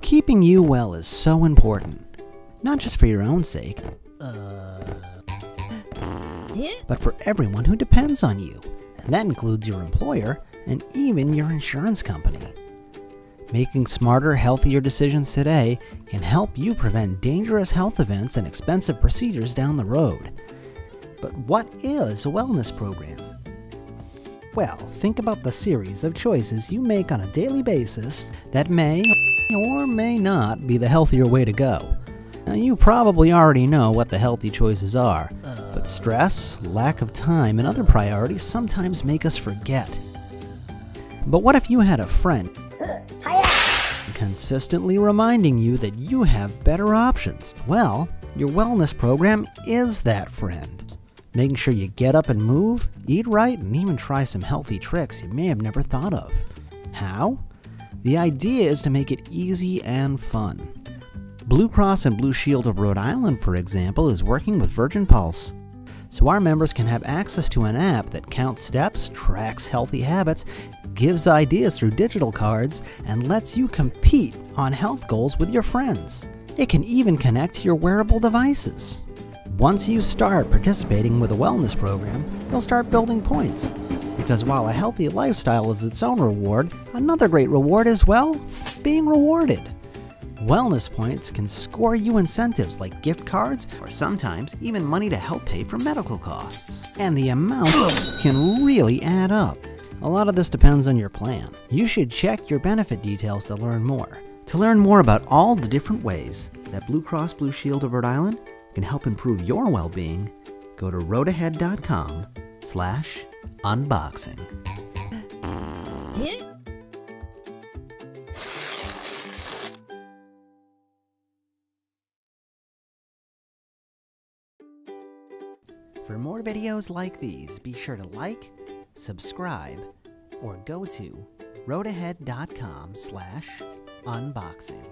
Keeping you well is so important, not just for your own sake, but for everyone who depends on you, and that includes your employer and even your insurance company. Making smarter, healthier decisions today can help you prevent dangerous health events and expensive procedures down the road. But what is a wellness program? Well, think about the series of choices you make on a daily basis that may or may not be the healthier way to go. Now, you probably already know what the healthy choices are, but stress, lack of time, and other priorities sometimes make us forget. But what if you had a friend consistently reminding you that you have better options? Well, your wellness program is that friend. Making sure you get up and move, eat right, and even try some healthy tricks you may have never thought of. How? The idea is to make it easy and fun. Blue Cross and Blue Shield of Rhode Island, for example, is working with Virgin Pulse, so our members can have access to an app that counts steps, tracks healthy habits, gives ideas through digital cards, and lets you compete on health goals with your friends. It can even connect to your wearable devices. Once you start participating with a wellness program, you'll start building points. Because while a healthy lifestyle is its own reward, another great reward is, well, being rewarded. Wellness points can score you incentives like gift cards or sometimes even money to help pay for medical costs. And the amounts can really add up. A lot of this depends on your plan. You should check your benefit details to learn more. To learn more about all the different ways that Blue Cross Blue Shield of Rhode Island can help improve your well-being, go to roadahead.com/unboxing. For more videos like these, be sure to like, subscribe, or go to roadahead.com/unboxing.